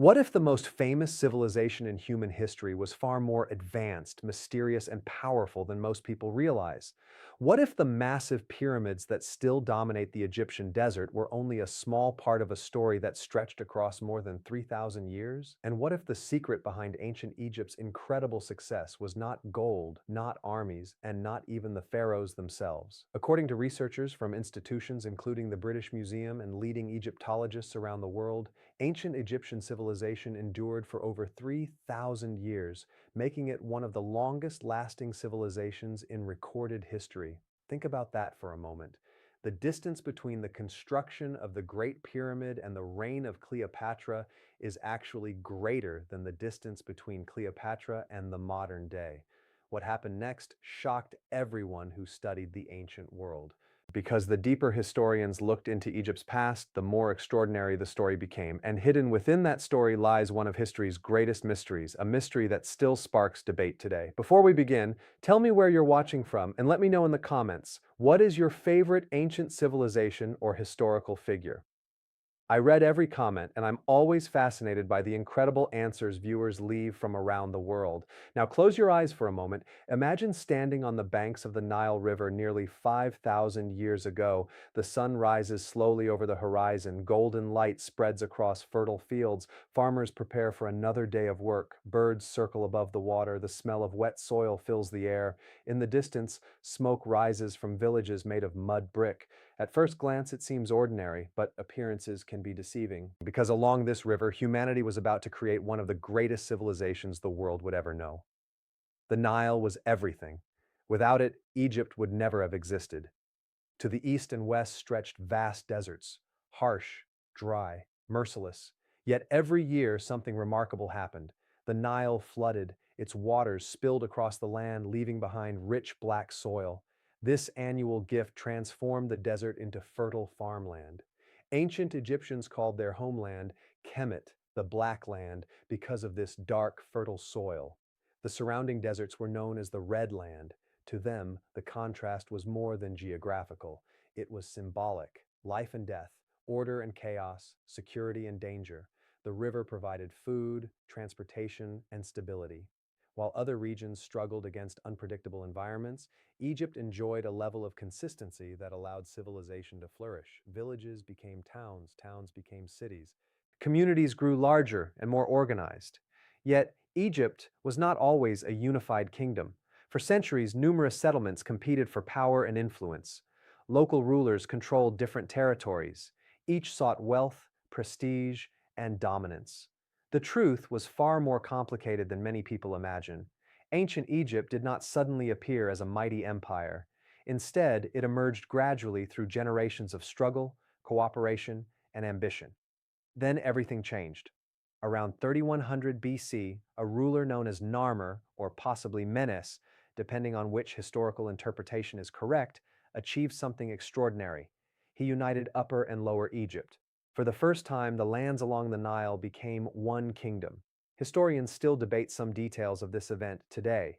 What if the most famous civilization in human history was far more advanced, mysterious, and powerful than most people realize? What if the massive pyramids that still dominate the Egyptian desert were only a small part of a story that stretched across more than 3,000 years? And what if the secret behind ancient Egypt's incredible success was not gold, not armies, and not even the pharaohs themselves? According to researchers from institutions including the British Museum and leading Egyptologists around the world, ancient Egyptian civilization endured for over 3,000 years, making it one of the longest lasting civilizations in recorded history. Think about that for a moment. The distance between the construction of the Great Pyramid and the reign of Cleopatra is actually greater than the distance between Cleopatra and the modern day. What happened next shocked everyone who studied the ancient world. Because the deeper historians looked into Egypt's past, the more extraordinary the story became. And hidden within that story lies one of history's greatest mysteries, a mystery that still sparks debate today. Before we begin, tell me where you're watching from and let me know in the comments, what is your favorite ancient civilization or historical figure? I read every comment, and I'm always fascinated by the incredible answers viewers leave from around the world. Now, close your eyes for a moment. Imagine standing on the banks of the Nile River nearly 5,000 years ago. The sun rises slowly over the horizon. Golden light spreads across fertile fields. Farmers prepare for another day of work. Birds circle above the water. The smell of wet soil fills the air. In the distance, smoke rises from villages made of mud brick. At first glance, it seems ordinary, but appearances can be deceiving. Because along this river, humanity was about to create one of the greatest civilizations the world would ever know. The Nile was everything. Without it, Egypt would never have existed. To the east and west stretched vast deserts, harsh, dry, merciless. Yet every year something remarkable happened. The Nile flooded, its waters spilled across the land, leaving behind rich black soil. This annual gift transformed the desert into fertile farmland. Ancient Egyptians called their homeland Kemet, the Black Land, because of this dark, fertile soil. The surrounding deserts were known as the Red Land. To them, the contrast was more than geographical. It was symbolic. Life and death, order and chaos, security and danger. The river provided food, transportation, and stability. While other regions struggled against unpredictable environments, Egypt enjoyed a level of consistency that allowed civilization to flourish. Villages became towns, towns became cities. Communities grew larger and more organized. Yet, Egypt was not always a unified kingdom. For centuries, numerous settlements competed for power and influence. Local rulers controlled different territories. Each sought wealth, prestige, and dominance. The truth was far more complicated than many people imagine. Ancient Egypt did not suddenly appear as a mighty empire. Instead, it emerged gradually through generations of struggle, cooperation, and ambition. Then everything changed. Around 3100 BC, a ruler known as Narmer, or possibly Menes, depending on which historical interpretation is correct, achieved something extraordinary. He united Upper and Lower Egypt. For the first time, the lands along the Nile became one kingdom. Historians still debate some details of this event today,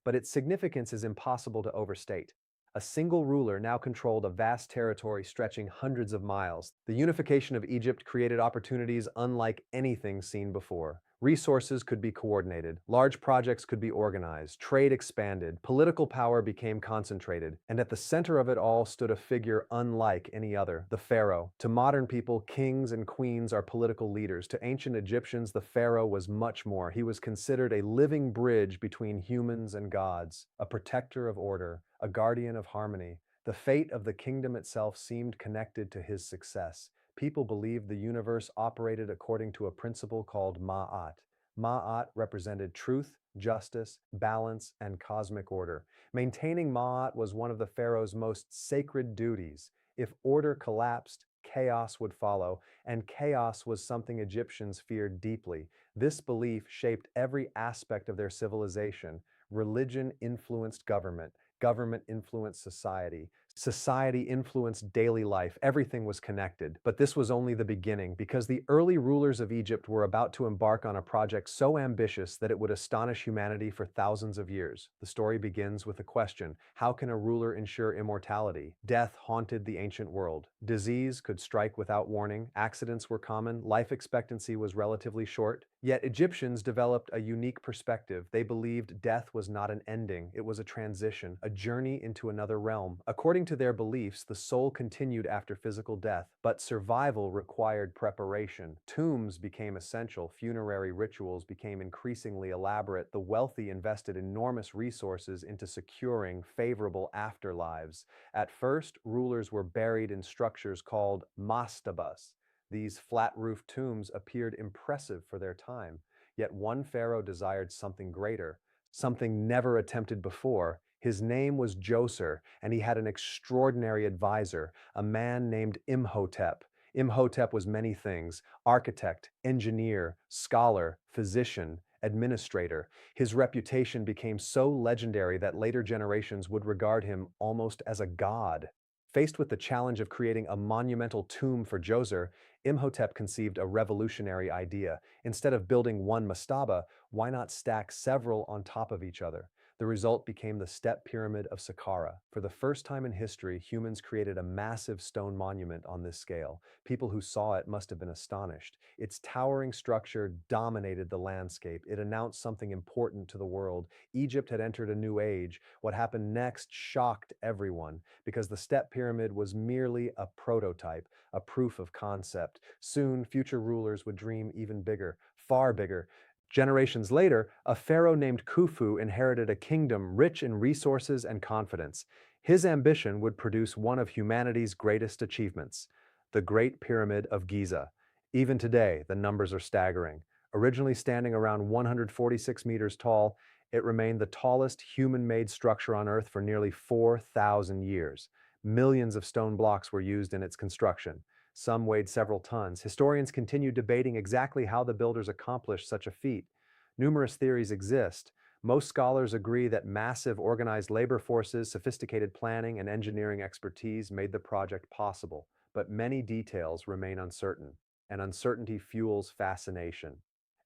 but its significance is impossible to overstate. A single ruler now controlled a vast territory stretching hundreds of miles. The unification of Egypt created opportunities unlike anything seen before. Resources could be coordinated, large projects could be organized, trade expanded, political power became concentrated, and at the center of it all stood a figure unlike any other, the pharaoh. To modern people, kings and queens are political leaders. To ancient Egyptians, the pharaoh was much more. He was considered a living bridge between humans and gods, a protector of order, a guardian of harmony. The fate of the kingdom itself seemed connected to his success. People believed the universe operated according to a principle called Ma'at. Ma'at represented truth, justice, balance, and cosmic order. Maintaining Ma'at was one of the pharaoh's most sacred duties. If order collapsed, chaos would follow, and chaos was something Egyptians feared deeply. This belief shaped every aspect of their civilization. Religion influenced government. Government influenced society. Society influenced daily life. Everything was connected. But this was only the beginning, because the early rulers of Egypt were about to embark on a project so ambitious that it would astonish humanity for thousands of years. The story begins with a question: how can a ruler ensure immortality? Death haunted the ancient world. Disease could strike without warning. Accidents were common. Life expectancy was relatively short. Yet Egyptians developed a unique perspective. They believed death was not an ending, it was a transition, a journey into another realm. According to their beliefs, the soul continued after physical death, but survival required preparation. Tombs became essential, funerary rituals became increasingly elaborate. The wealthy invested enormous resources into securing favorable afterlives. At first, rulers were buried in structures called mastabas. These flat-roofed tombs appeared impressive for their time, yet one pharaoh desired something greater, something never attempted before. His name was Djoser, and he had an extraordinary advisor, a man named Imhotep. Imhotep was many things: architect, engineer, scholar, physician, administrator. His reputation became so legendary that later generations would regard him almost as a god. Faced with the challenge of creating a monumental tomb for Djoser, Imhotep conceived a revolutionary idea. Instead of building one mastaba, why not stack several on top of each other? The result became the Step Pyramid of Saqqara. For the first time in history, humans created a massive stone monument on this scale. People who saw it must have been astonished. Its towering structure dominated the landscape. It announced something important to the world. Egypt had entered a new age. What happened next shocked everyone, because the Step Pyramid was merely a prototype, a proof of concept. Soon, future rulers would dream even bigger, far bigger. Generations later, a pharaoh named Khufu inherited a kingdom rich in resources and confidence. His ambition would produce one of humanity's greatest achievements, the Great Pyramid of Giza. Even today, the numbers are staggering. Originally standing around 146 meters tall, it remained the tallest human-made structure on Earth for nearly 4,000 years. Millions of stone blocks were used in its construction. Some weighed several tons. Historians continue debating exactly how the builders accomplished such a feat. Numerous theories exist. Most scholars agree that massive organized labor forces, sophisticated planning, and engineering expertise made the project possible, but many details remain uncertain, and uncertainty fuels fascination.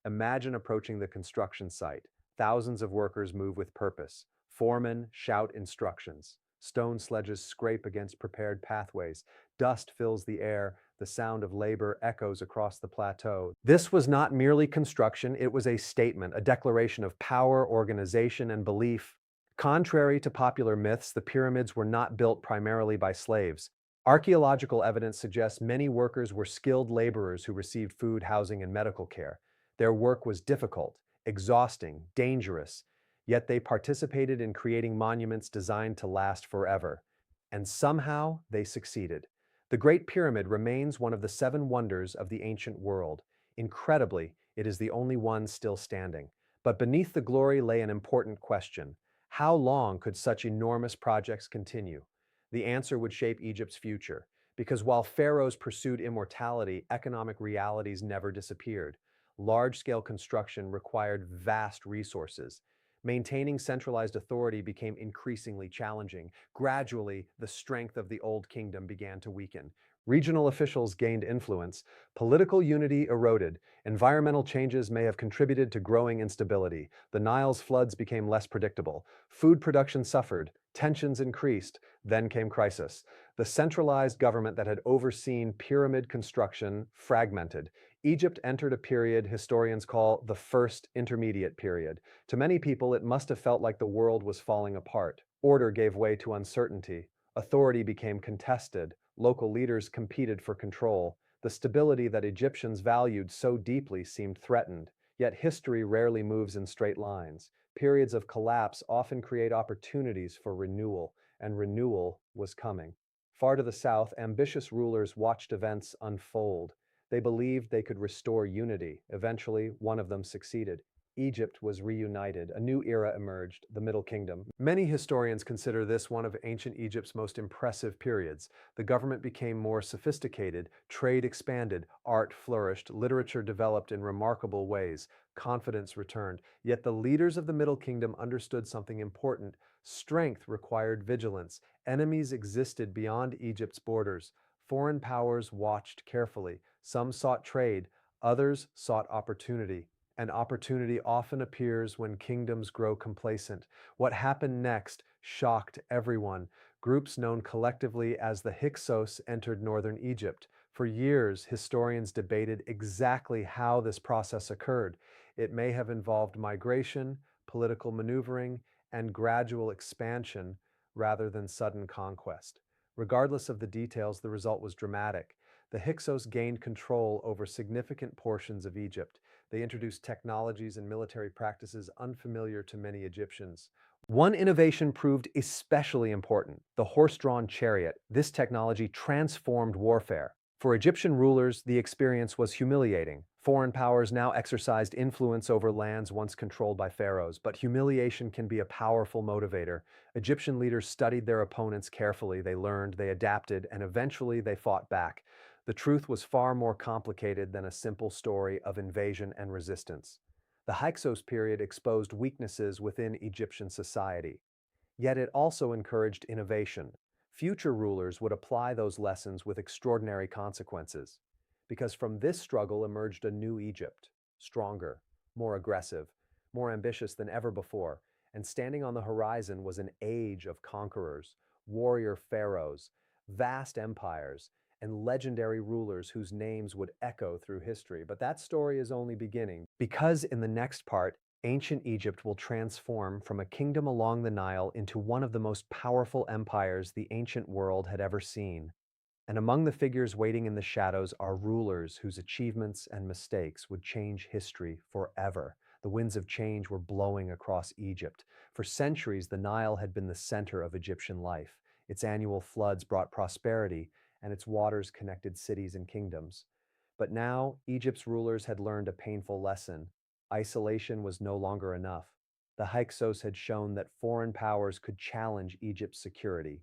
Imagine approaching the construction site. Thousands of workers move with purpose. Foremen shout instructions. Stone sledges scrape against prepared pathways. Dust fills the air. The sound of labor echoes across the plateau. This was not merely construction, it was a statement, a declaration of power, organization, and belief. Contrary to popular myths, the pyramids were not built primarily by slaves. Archaeological evidence suggests many workers were skilled laborers who received food, housing, and medical care. Their work was difficult, exhausting, dangerous, yet they participated in creating monuments designed to last forever. And somehow they succeeded. The Great Pyramid remains one of the seven wonders of the ancient world. Incredibly, it is the only one still standing. But beneath the glory lay an important question: how long could such enormous projects continue? The answer would shape Egypt's future, because while pharaohs pursued immortality, economic realities never disappeared. Large-scale construction required vast resources. Maintaining centralized authority became increasingly challenging. Gradually, the strength of the Old Kingdom began to weaken. Regional officials gained influence. Political unity eroded. Environmental changes may have contributed to growing instability. The Nile's floods became less predictable. Food production suffered. Tensions increased. Then came crisis. The centralized government that had overseen pyramid construction fragmented. Egypt entered a period historians call the First Intermediate Period. To many people, it must have felt like the world was falling apart. Order gave way to uncertainty. Authority became contested. Local leaders competed for control. The stability that Egyptians valued so deeply seemed threatened. Yet history rarely moves in straight lines. Periods of collapse often create opportunities for renewal, and renewal was coming. Far to the south, ambitious rulers watched events unfold. They believed they could restore unity. Eventually, one of them succeeded. Egypt was reunited. A new era emerged, the Middle Kingdom. Many historians consider this one of ancient Egypt's most impressive periods. The government became more sophisticated, trade expanded, art flourished, literature developed in remarkable ways, confidence returned. Yet the leaders of the Middle Kingdom understood something important. Strength required vigilance. Enemies existed beyond Egypt's borders. Foreign powers watched carefully. Some sought trade, others sought opportunity. And opportunity often appears when kingdoms grow complacent. What happened next shocked everyone. Groups known collectively as the Hyksos entered northern Egypt. For years, historians debated exactly how this process occurred. It may have involved migration, political maneuvering, and gradual expansion rather than sudden conquest. Regardless of the details, the result was dramatic. The Hyksos gained control over significant portions of Egypt. They introduced technologies and military practices unfamiliar to many Egyptians. One innovation proved especially important: the horse-drawn chariot. This technology transformed warfare. For Egyptian rulers, the experience was humiliating. Foreign powers now exercised influence over lands once controlled by pharaohs, but humiliation can be a powerful motivator. Egyptian leaders studied their opponents carefully, they learned, they adapted, and eventually they fought back. The truth was far more complicated than a simple story of invasion and resistance. The Hyksos period exposed weaknesses within Egyptian society. Yet it also encouraged innovation. Future rulers would apply those lessons with extraordinary consequences. Because from this struggle emerged a new Egypt, stronger, more aggressive, more ambitious than ever before, and standing on the horizon was an age of conquerors, warrior pharaohs, vast empires, and legendary rulers whose names would echo through history. But that story is only beginning, because in the next part, ancient Egypt will transform from a kingdom along the Nile into one of the most powerful empires the ancient world had ever seen. And among the figures waiting in the shadows are rulers whose achievements and mistakes would change history forever. The winds of change were blowing across Egypt. For centuries, the Nile had been the center of Egyptian life. Its annual floods brought prosperity, and its waters connected cities and kingdoms. But now, Egypt's rulers had learned a painful lesson. Isolation was no longer enough. The Hyksos had shown that foreign powers could challenge Egypt's security.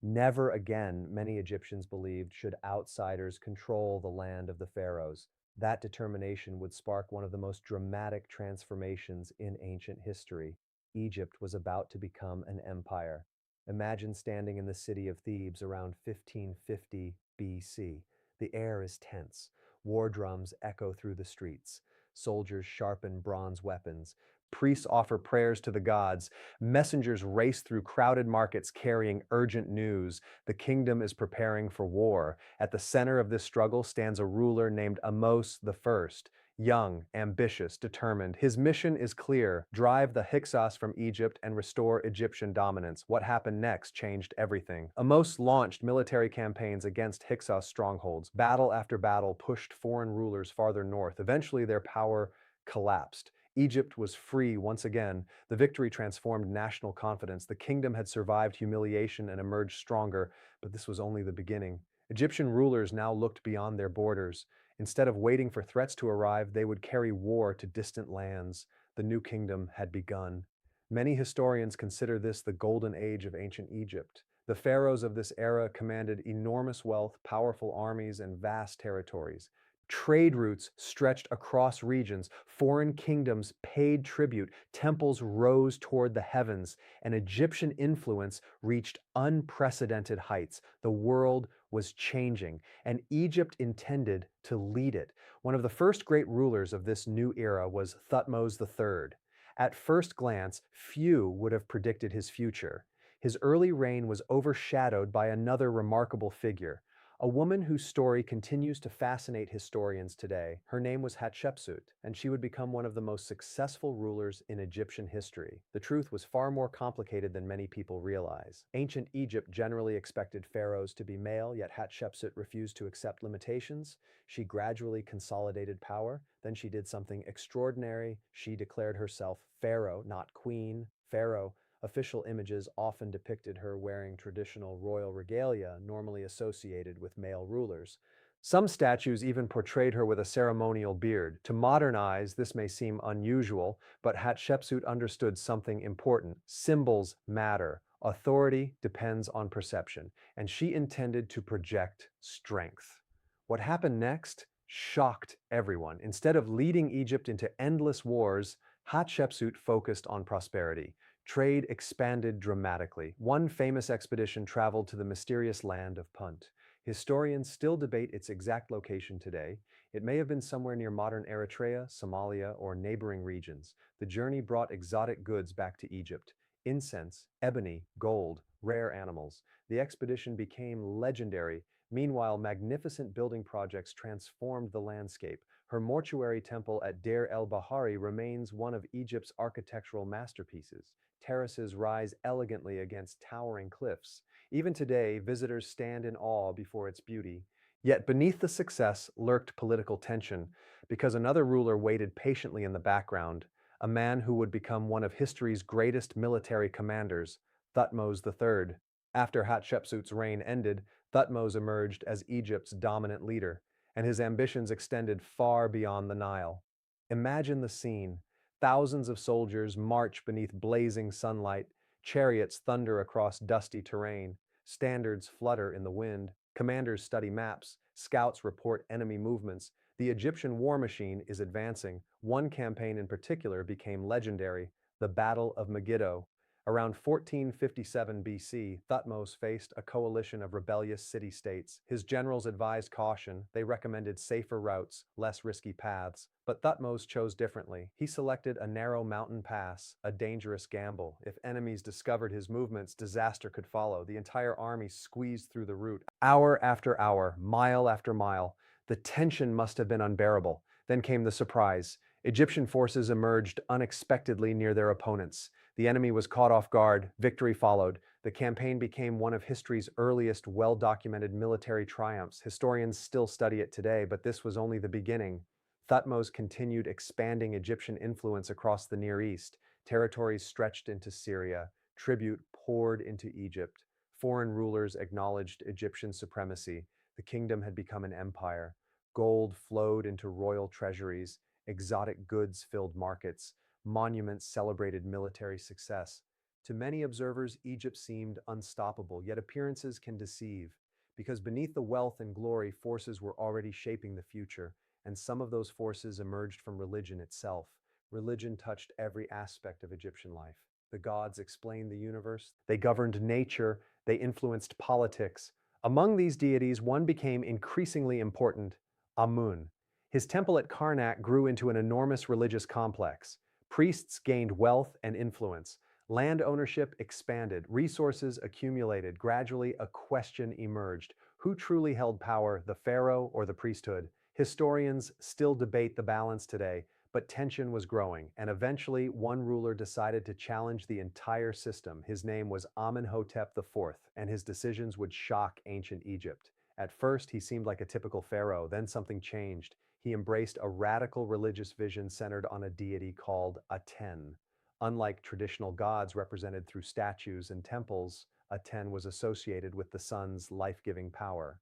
Never again, many Egyptians believed, should outsiders control the land of the pharaohs. That determination would spark one of the most dramatic transformations in ancient history. Egypt was about to become an empire. Imagine standing in the city of Thebes around 1550 BC. The air is tense. War drums echo through the streets. Soldiers sharpen bronze weapons. Priests offer prayers to the gods. Messengers race through crowded markets carrying urgent news. The kingdom is preparing for war. At the center of this struggle stands a ruler named Amos the First. Young, ambitious, determined. His mission is clear: drive the Hyksos from Egypt and restore Egyptian dominance. What happened next changed everything. Amos launched military campaigns against Hyksos strongholds. Battle after battle pushed foreign rulers farther north. Eventually, their power collapsed. Egypt was free once again. The victory transformed national confidence. The kingdom had survived humiliation and emerged stronger, but this was only the beginning. Egyptian rulers now looked beyond their borders. Instead of waiting for threats to arrive, they would carry war to distant lands. The new kingdom had begun. Many historians consider this the golden age of ancient Egypt. The pharaohs of this era commanded enormous wealth, powerful armies, and vast territories. Trade routes stretched across regions. Foreign kingdoms paid tribute. Temples rose toward the heavens, and Egyptian influence reached unprecedented heights. The world was changing, and Egypt intended to lead it. One of the first great rulers of this new era was Thutmose III. At first glance, few would have predicted his future. His early reign was overshadowed by another remarkable figure, a woman whose story continues to fascinate historians today. Her name was Hatshepsut, and she would become one of the most successful rulers in Egyptian history. The truth was far more complicated than many people realize. Ancient Egypt generally expected pharaohs to be male, yet Hatshepsut refused to accept limitations. She gradually consolidated power. Then she did something extraordinary. She declared herself pharaoh, not queen. Pharaoh. Official images often depicted her wearing traditional royal regalia normally associated with male rulers. Some statues even portrayed her with a ceremonial beard. To modern eyes, this may seem unusual, but Hatshepsut understood something important. Symbols matter. Authority depends on perception, and she intended to project strength. What happened next shocked everyone. Instead of leading Egypt into endless wars, Hatshepsut focused on prosperity. Trade expanded dramatically. One famous expedition traveled to the mysterious land of Punt. Historians still debate its exact location today. It may have been somewhere near modern Eritrea, Somalia, or neighboring regions. The journey brought exotic goods back to Egypt: incense, ebony, gold, rare animals. The expedition became legendary. Meanwhile, magnificent building projects transformed the landscape. Her mortuary temple at Deir el-Bahari remains one of Egypt's architectural masterpieces. Terraces rise elegantly against towering cliffs. Even today, visitors stand in awe before its beauty. Yet beneath the success lurked political tension, because another ruler waited patiently in the background, a man who would become one of history's greatest military commanders, Thutmose III. After Hatshepsut's reign ended, Thutmose emerged as Egypt's dominant leader, and his ambitions extended far beyond the Nile. Imagine the scene. Thousands of soldiers march beneath blazing sunlight, chariots thunder across dusty terrain, standards flutter in the wind, commanders study maps, scouts report enemy movements. The Egyptian war machine is advancing. One campaign in particular became legendary: the Battle of Megiddo. Around 1457 BC, Thutmose faced a coalition of rebellious city-states. His generals advised caution. They recommended safer routes, less risky paths. But Thutmose chose differently. He selected a narrow mountain pass, a dangerous gamble. If enemies discovered his movements, disaster could follow. The entire army squeezed through the route, hour after hour, mile after mile. The tension must have been unbearable. Then came the surprise. Egyptian forces emerged unexpectedly near their opponents. The enemy was caught off guard. Victory followed. The campaign became one of history's earliest well-documented military triumphs. Historians still study it today, but this was only the beginning. Thutmose continued expanding Egyptian influence across the Near East. Territories stretched into Syria. Tribute poured into Egypt. Foreign rulers acknowledged Egyptian supremacy. The kingdom had become an empire. Gold flowed into royal treasuries. Exotic goods filled markets. Monuments celebrated military success. To many observers, Egypt seemed unstoppable, yet appearances can deceive. Because beneath the wealth and glory, forces were already shaping the future, and some of those forces emerged from religion itself. Religion touched every aspect of Egyptian life. The gods explained the universe, they governed nature, they influenced politics. Among these deities, one became increasingly important: Amun. His temple at Karnak grew into an enormous religious complex. Priests gained wealth and influence. Land ownership expanded. Resources accumulated. Gradually, a question emerged: who truly held power, the pharaoh or the priesthood? Historians still debate the balance today, but tension was growing, and eventually one ruler decided to challenge the entire system. His name was Amenhotep IV, and his decisions would shock ancient Egypt. At first, he seemed like a typical pharaoh. Then something changed. He embraced a radical religious vision centered on a deity called Aten. Unlike traditional gods represented through statues and temples, Aten was associated with the sun's life-giving power.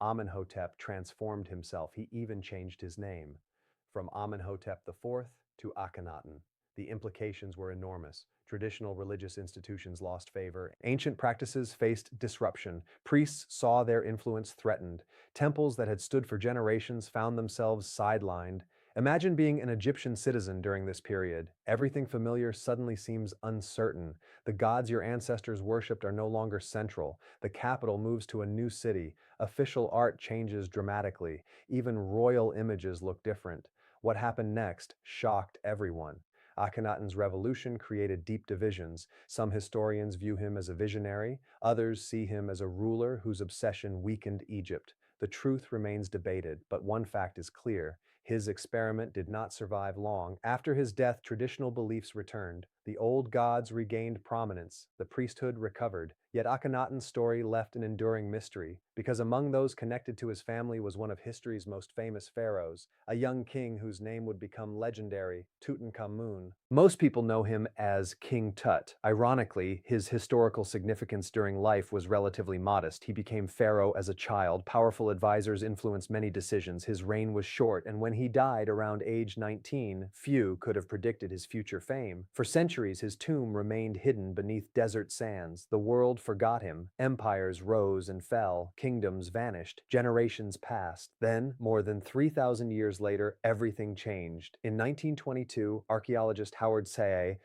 Amenhotep transformed himself. He even changed his name from Amenhotep IV to Akhenaten. The implications were enormous. Traditional religious institutions lost favor. Ancient practices faced disruption. Priests saw their influence threatened. Temples that had stood for generations found themselves sidelined. Imagine being an Egyptian citizen during this period. Everything familiar suddenly seems uncertain. The gods your ancestors worshipped are no longer central. The capital moves to a new city. Official art changes dramatically. Even royal images look different. What happened next shocked everyone. Akhenaten's revolution created deep divisions. Some historians view him as a visionary, others see him as a ruler whose obsession weakened Egypt. The truth remains debated, but one fact is clear: his experiment did not survive long. After his death, traditional beliefs returned. The old gods regained prominence. The priesthood recovered. Yet Akhenaten's story left an enduring mystery, because among those connected to his family was one of history's most famous pharaohs, a young king whose name would become legendary: Tutankhamun. Most people know him as King Tut. Ironically, his historical significance during life was relatively modest. He became pharaoh as a child. Powerful advisors influenced many decisions. His reign was short, and when he died around age 19, few could have predicted his future fame. For centuries, his tomb remained hidden beneath desert sands. The world forgot him. Empires rose and fell. Kingdoms vanished. Generations passed. Then, more than 3,000 years later, everything changed. In 1922, archaeologist Howard Say